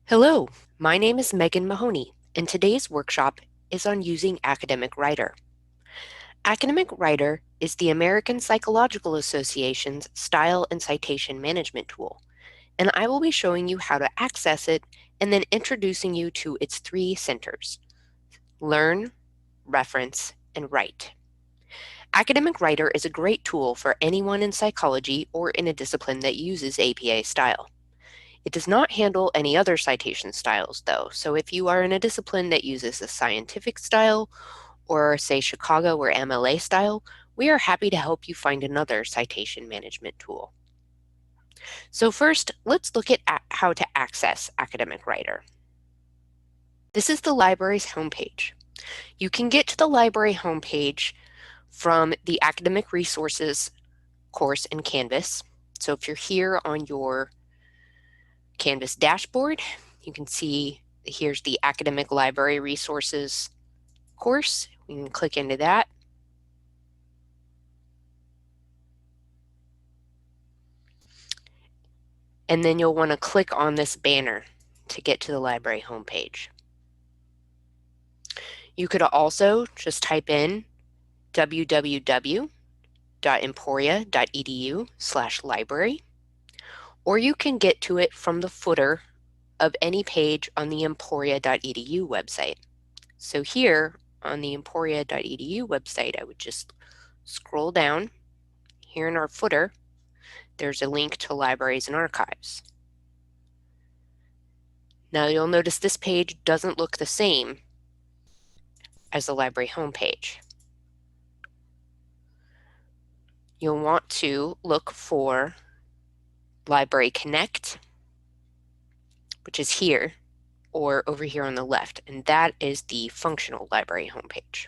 Hello, my name is Megan Mahoney, and today's workshop is on using Academic Writer. Academic Writer is the American Psychological Association's style and citation management tool, and I will be showing you how to access it and then introducing you to its three centers: Learn, Reference, and Write. Academic Writer is a great tool for anyone in psychology or in a discipline that uses APA style. It does not handle any other citation styles, though, so if you are in a discipline that uses a scientific style, or say Chicago or MLA style, we are happy to help you find another citation management tool. So first, let's look at how to access Academic Writer. This is the library's homepage. You can get to the library homepage from the Academic Resources course in Canvas. So if you're here on your Canvas dashboard, you can see here's the Academic Library Resources course. We can click into that. And then you'll want to click on this banner to get to the library homepage. You could also just type in www.emporia.edu/library, or you can get to it from the footer of any page on the emporia.edu website. So here on the emporia.edu website, I would just scroll down. Here in our footer, there's a link to Libraries and Archives. Now you'll notice this page doesn't look the same as the library homepage. You'll want to look for Library Connect, which is here, or over here on the left, and that is the functional library homepage.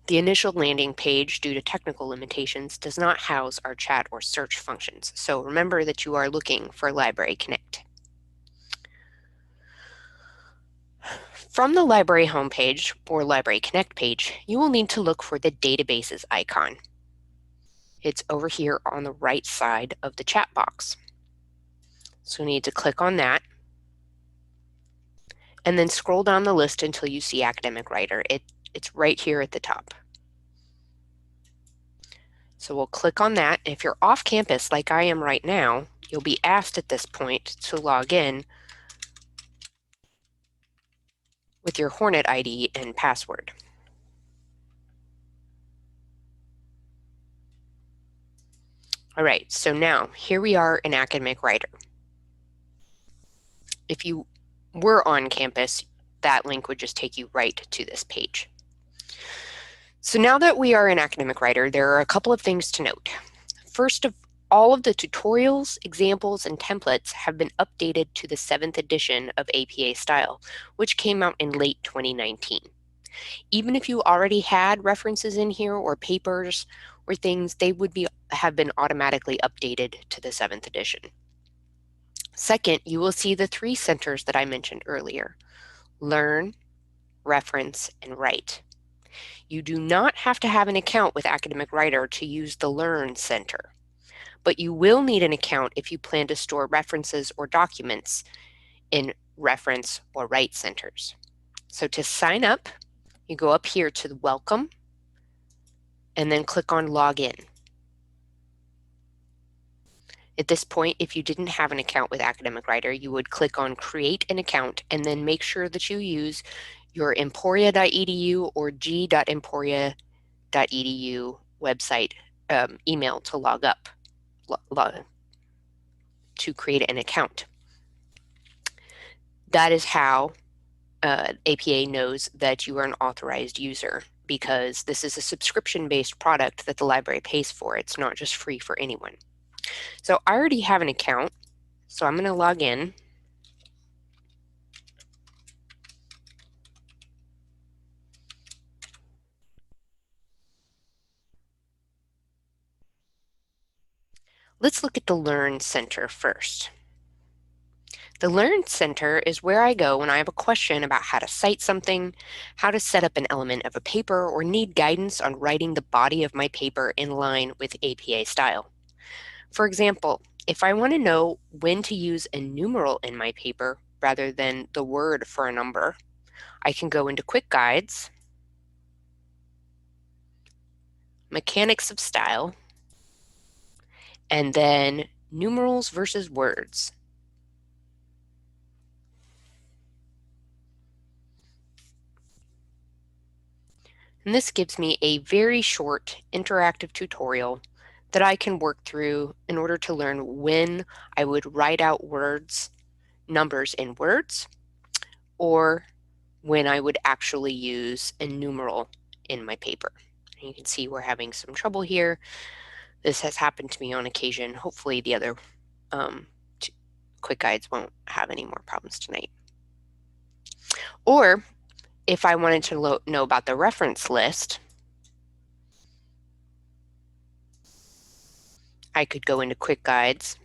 The initial landing page, due to technical limitations, does not house our chat or search functions, so remember that you are looking for Library Connect. From the library homepage, or Library Connect page, you will need to look for the Databases icon. It's over here on the right side of the chat box. So you need to click on that, and then scroll down the list until you see Academic Writer. It's right here at the top. So we'll click on that. If you're off campus like I am right now, you'll be asked at this point to log in with your Hornet ID and password. All right, so now here we are in Academic Writer. If you were on campus, that link would just take you right to this page. So now that we are in Academic Writer, there are a couple of things to note. First of all, of the tutorials, examples, and templates have been updated to the 7th edition of APA Style, which came out in late 2019. Even if you already had references in here or papers or things, they would have been automatically updated to the 7th edition. Second, you will see the three centers that I mentioned earlier: Learn, Reference, and Write. You do not have to have an account with Academic Writer to use the Learn Center, but you will need an account if you plan to store references or documents in Reference or Write centers. So to sign up, you go up here to the Welcome, and then click on Login. At this point, if you didn't have an account with Academic Writer, you would click on Create an Account, and then make sure that you use your emporia.edu or g.emporia.edu website email to log up, to create an account. That is how APA knows that you are an authorized user, because this is a subscription-based product that the library pays for. It's not just free for anyone. So I already have an account, so I'm going to log in. Let's look at the Learn Center first. The Learn Center is where I go when I have a question about how to cite something, how to set up an element of a paper, or need guidance on writing the body of my paper in line with APA style. For example, If I want to know when to use a numeral in my paper rather than the word for a number, I can go into Quick Guides, Mechanics of Style, and then Numerals versus Words. And this gives me a very short interactive tutorial that I can work through in order to learn when I would write out numbers in words, or when I would actually use a numeral in my paper. And you can see we're having some trouble here. This has happened to me on occasion. Hopefully the other quick guides won't have any more problems tonight. Or if I wanted to know about the reference list, I could go into Quick Guides,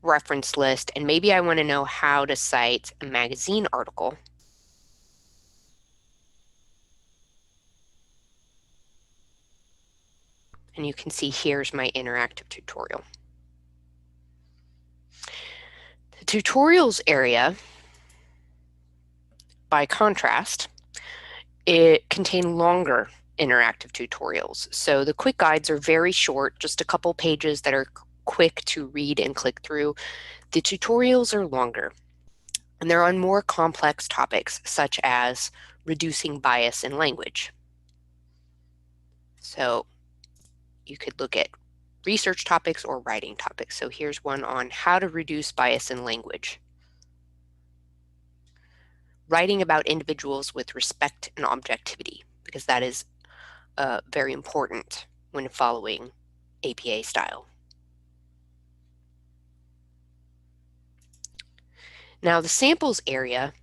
Reference List, and maybe I want to know how to cite a magazine article. And you can see here's my interactive tutorial. The tutorials area, by contrast, it contain longer interactive tutorials. So the quick guides are very short, just a couple pages that are quick to read and click through. The tutorials are longer, and they're on more complex topics, such as reducing bias in language. So you could look at research topics or writing topics. So here's one on how to reduce bias in language. Writing about individuals with respect and objectivity, because that is very important when following APA style. Now the samples area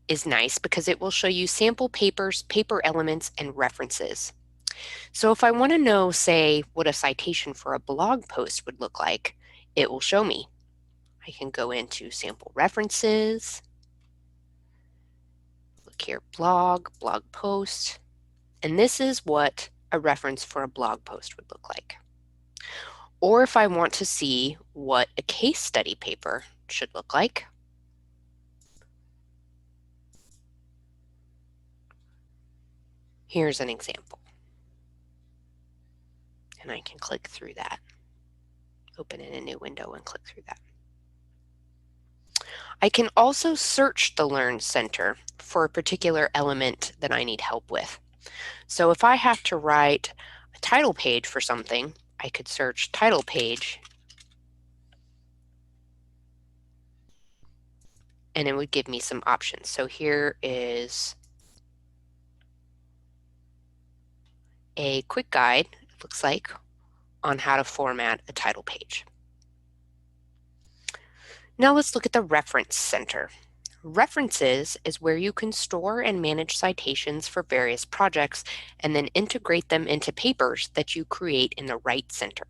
is nice because it will show you sample papers, paper elements, and references. So if I want to know, say, what a citation for a blog post would look like, it will show me. I can go into sample references, look here, blog post, and this is what a reference for a blog post would look like. Or if I want to see what a case study paper should look like, here's an example. And I can click through that, open in a new window and click through that. I can also search the Learn Center for a particular element that I need help with. So if I have to write a title page for something, I could search title page, and it would give me some options. So here is a quick guide, it looks like, on how to format a title page. Now let's look at the Reference Center. References is where you can store and manage citations for various projects and then integrate them into papers that you create in the Write Center.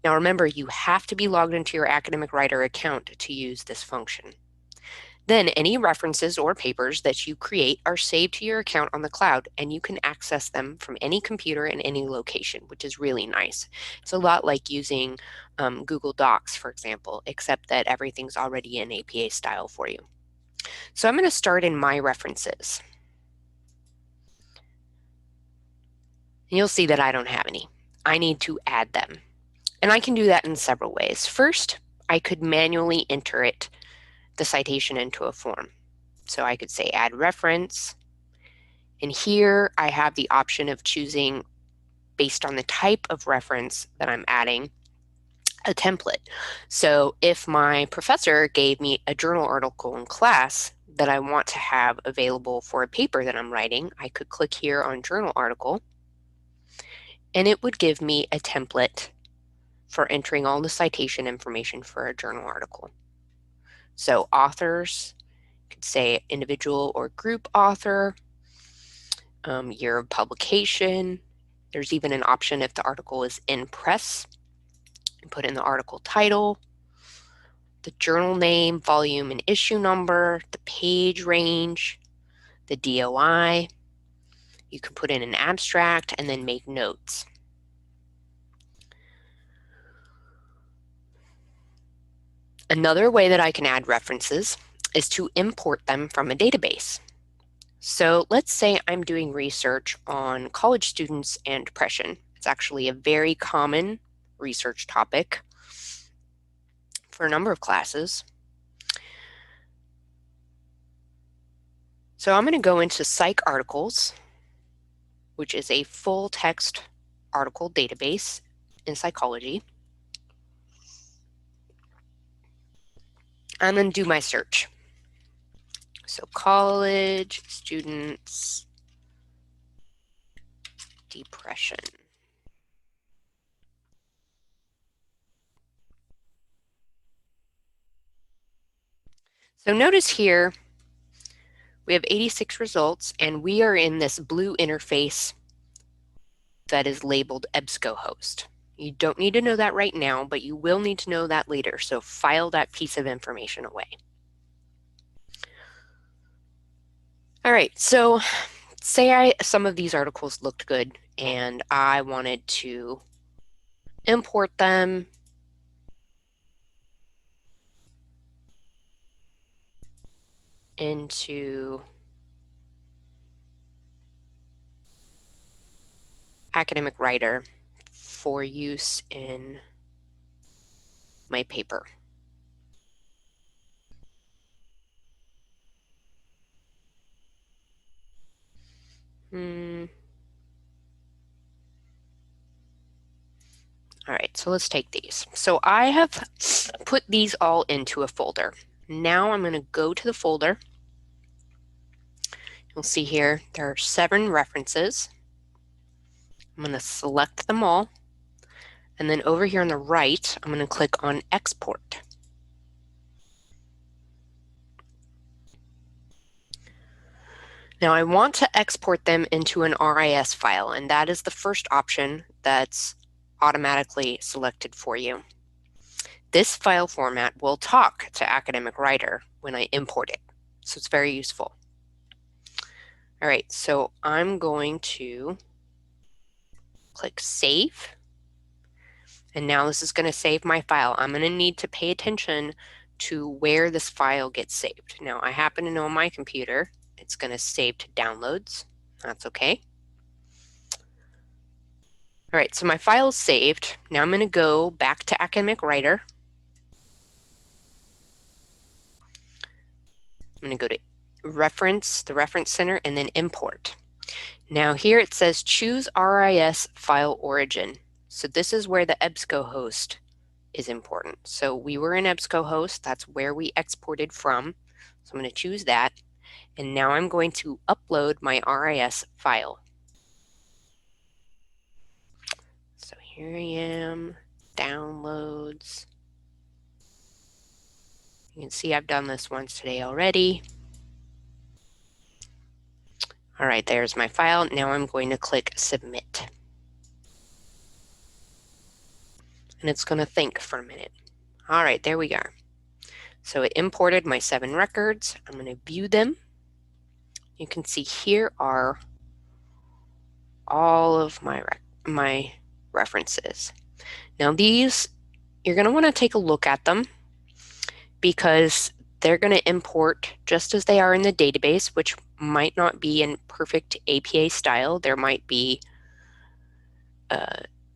Now remember, you have to be logged into your Academic Writer account to use this function. Then any references or papers that you create are saved to your account on the cloud, and you can access them from any computer in any location, which is really nice. It's a lot like using Google Docs, for example, except that everything's already in APA style for you. So I'm going to start in My References. And you'll see that I don't have any. I need to add them. And I can do that in several ways. First, I could manually enter the citation into a form. So I could say add reference. And here I have the option of choosing, based on the type of reference that I'm adding, a template. So if my professor gave me a journal article in class that I want to have available for a paper that I'm writing, I could click here on journal article, and it would give me a template for entering all the citation information for a journal article. So authors, could say individual or group author, year of publication. There's even an option if the article is in press. You put in the article title, the journal name, volume and issue number, the page range, the DOI. You can put in an abstract and then make notes. Another way that I can add references is to import them from a database. So let's say I'm doing research on college students and depression. It's actually a very common research topic for a number of classes. So I'm going to go into Psych Articles, which is a full text article database in psychology. I'm going to do my search. So college students depression. So notice here we have 86 results, and we are in this blue interface that is labeled EBSCOhost. You don't need to know that right now, but you will need to know that later, so file that piece of information away. All right, so say some of these articles looked good and I wanted to import them into Academic Writer for use in my paper. All right, so let's take these. So I have put these all into a folder. Now I'm going to go to the folder. You'll see here there are 7 references. I'm going to select them all. And then over here on the right, I'm going to click on Export. Now I want to export them into an RIS file, and that is the first option that's automatically selected for you. This file format will talk to Academic Writer when I import it, so it's very useful. All right, so I'm going to click Save, and now this is going to save my file. I'm going to need to pay attention to where this file gets saved. Now I happen to know on my computer it's going to save to downloads. That's okay. All right, so my file is saved. Now I'm going to go back to Academic Writer. I'm going to go to Reference, the Reference Center, and then Import. Now here it says choose RIS file origin. So this is where the EBSCOhost is important. So we were in EBSCOhost, that's where we exported from. So I'm going to choose that. And now I'm going to upload my RIS file. So here I am, downloads. You can see I've done this once today already. All right, there's my file. Now I'm going to click Submit. And it's going to think for a minute. All right, there we are. So it imported my 7 records. I'm going to view them. You can see here are all of my references. Now these, you're going to want to take a look at them because they're going to import just as they are in the database, which might not be in perfect APA style. There might be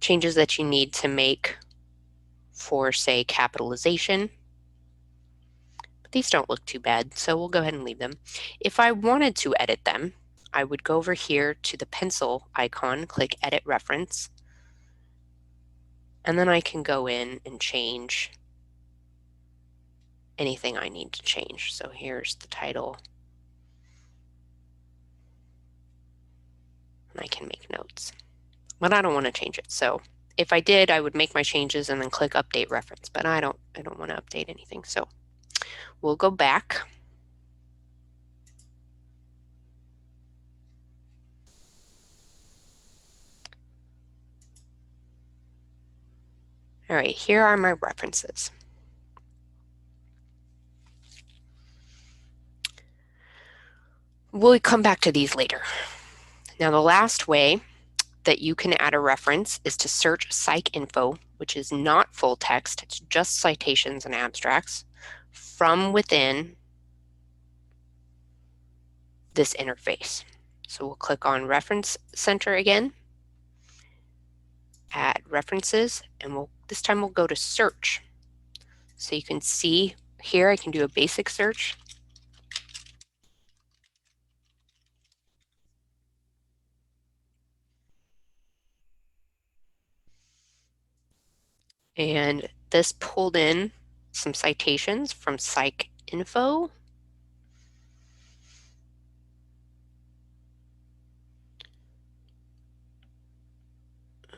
changes that you need to make for, say, capitalization. But these don't look too bad, so we'll go ahead and leave them. If I wanted to edit them, I would go over here to the pencil icon, click Edit Reference, and then I can go in and change anything I need to change. So here's the title. And I can make notes. But I don't want to change it. So if I did, I would make my changes and then click Update Reference. But I don't want to update anything. So we'll go back. All right, here are my references. We'll come back to these later. Now, the last way that you can add a reference is to search PsycInfo which is not full text, it's just citations and abstracts, from within this interface. So we'll click on Reference Center again, add references, and this time we'll go to search. So you can see here I can do a basic search. And this pulled in some citations from PsycInfo.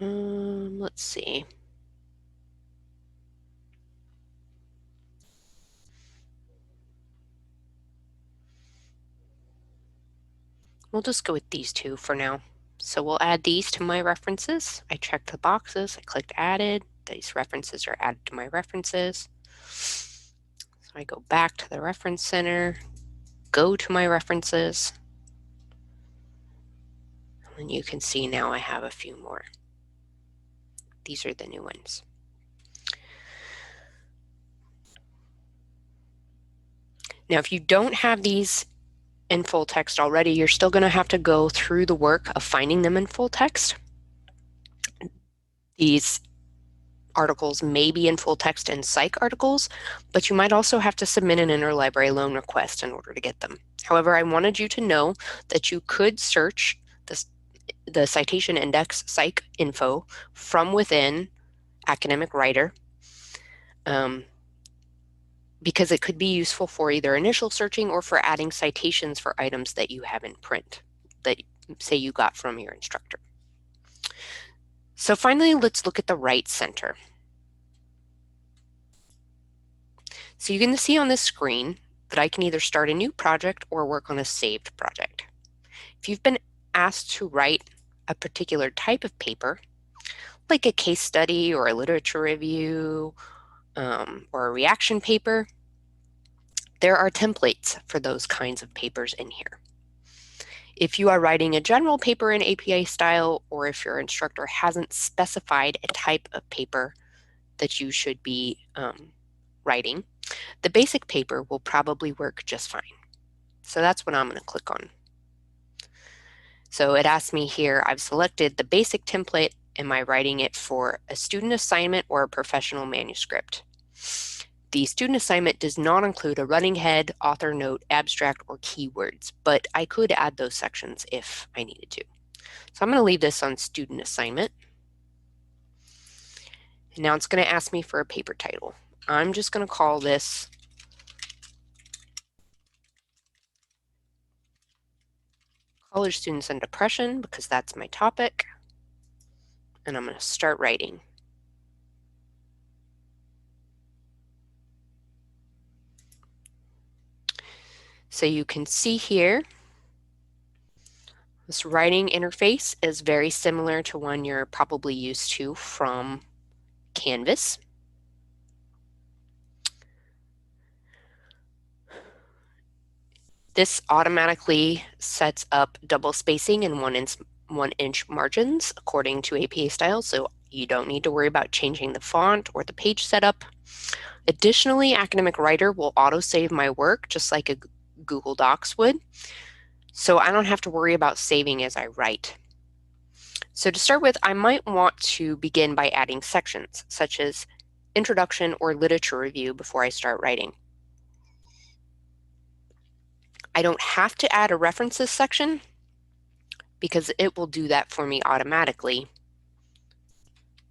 Let's see. We'll just go with these two for now. So we'll add these to my references. I checked the boxes, I clicked added. These references are added to my references. So I go back to the reference center, go to my references, and you can see now I have a few more. These are the new ones. Now, if you don't have these in full text already, you're still going to have to go through the work of finding them in full text. These articles may be in full text in psych articles, but you might also have to submit an interlibrary loan request in order to get them. However, I wanted you to know that you could search the citation index PsycInfo from within Academic Writer, because it could be useful for either initial searching or for adding citations for items that you have in print that, say, you got from your instructor. So finally, let's look at the right center. So you can see on this screen that I can either start a new project or work on a saved project. If you've been asked to write a particular type of paper, like a case study or a literature review or a reaction paper, there are templates for those kinds of papers in here. If you are writing a general paper in APA style, or if your instructor hasn't specified a type of paper that you should be writing, the basic paper will probably work just fine. So that's what I'm going to click on. So it asks me here, I've selected the basic template. Am I writing it for a student assignment or a professional manuscript? The student assignment does not include a running head, author note, abstract, or keywords, but I could add those sections if I needed to. So I'm going to leave this on student assignment. And now it's going to ask me for a paper title. I'm just going to call this College Students and Depression because that's my topic. And I'm going to start writing. So you can see here, this writing interface is very similar to one you're probably used to from Canvas. This automatically sets up double spacing and 1-inch margins according to APA style, so you don't need to worry about changing the font or the page setup. Additionally, Academic Writer will auto-save my work just like a Google Docs would, so I don't have to worry about saving as I write. So to start with, I might want to begin by adding sections, such as introduction or literature review before I start writing. I don't have to add a references section because it will do that for me automatically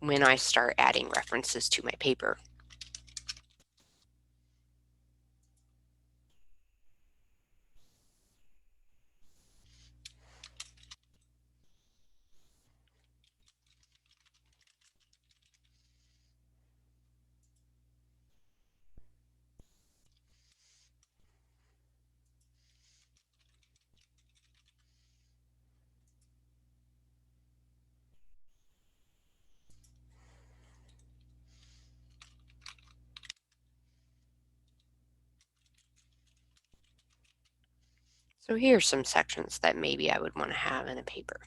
when I start adding references to my paper. So here's some sections that maybe I would want to have in a paper.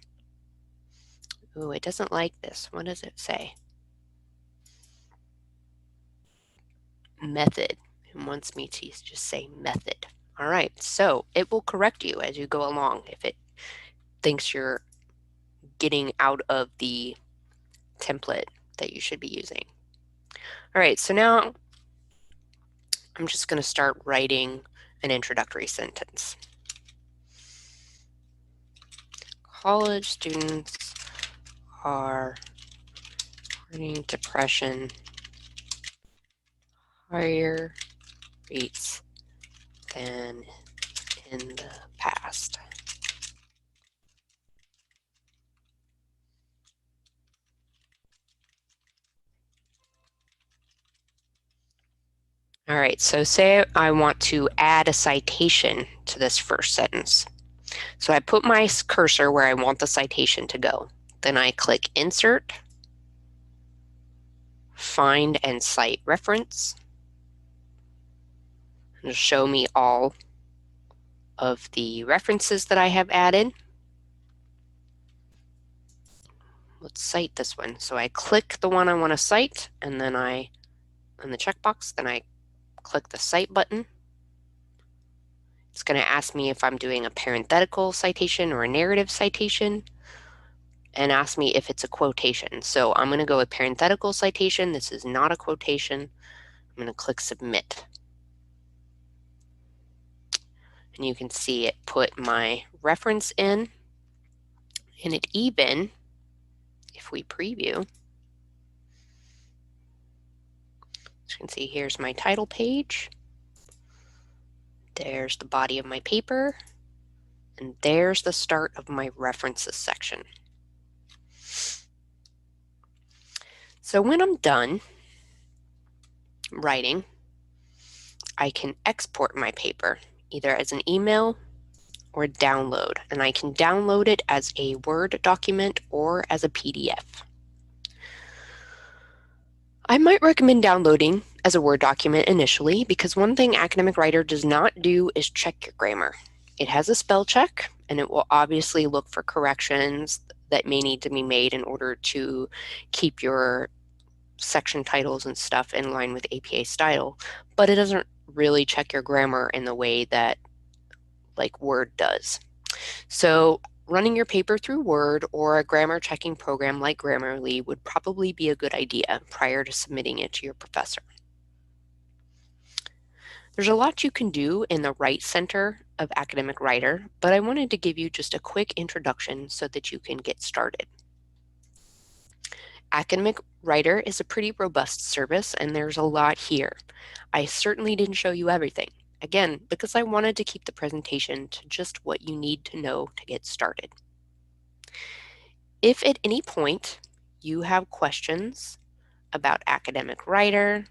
Ooh, it doesn't like this. What does it say? method. It wants me to just say method. All right, so it will correct you as you go along if it thinks you're getting out of the template that you should be using. All right, so now I'm just going to start writing an introductory sentence. College students are reporting depression higher rates than in the past. All right, so say I want to add a citation to this first sentence. So I put my cursor where I want the citation to go. Then I click Insert, Find and Cite Reference. It'll show me all of the references that I have added. Let's cite this one. So I click the one I want to cite, and then in the checkbox, then I click the Cite button. It's going to ask me if I'm doing a parenthetical citation or a narrative citation, and ask me if it's a quotation. So I'm going to go with parenthetical citation. This is not a quotation. I'm going to click Submit. And you can see it put my reference in, and it even, if we preview, you can see here's my title page. There's the body of my paper, and there's the start of my references section. So when I'm done writing, I can export my paper either as an email or download, and I can download it as a Word document or as a PDF. I might recommend downloading as a Word document initially because one thing Academic Writer does not do is check your grammar. It has a spell check, and it will obviously look for corrections that may need to be made in order to keep your section titles and stuff in line with APA style, but it doesn't really check your grammar in the way that like Word does. So running your paper through Word or a grammar checking program like Grammarly would probably be a good idea prior to submitting it to your professor. There's a lot you can do in the Right Center of Academic Writer, but I wanted to give you just a quick introduction so that you can get started. Academic Writer is a pretty robust service, and there's a lot here. I certainly didn't show you everything, again, because I wanted to keep the presentation to just what you need to know to get started. If at any point you have questions about Academic Writer,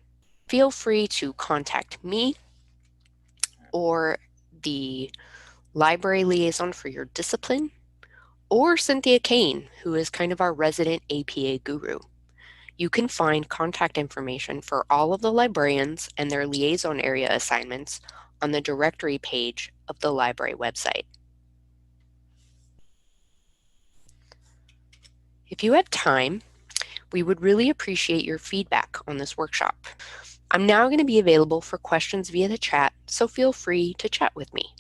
feel free to contact me or the library liaison for your discipline, or Cynthia Kane, who is kind of our resident APA guru. You can find contact information for all of the librarians and their liaison area assignments on the directory page of the library website. If you have time, we would really appreciate your feedback on this workshop. I'm now going to be available for questions via the chat, so feel free to chat with me.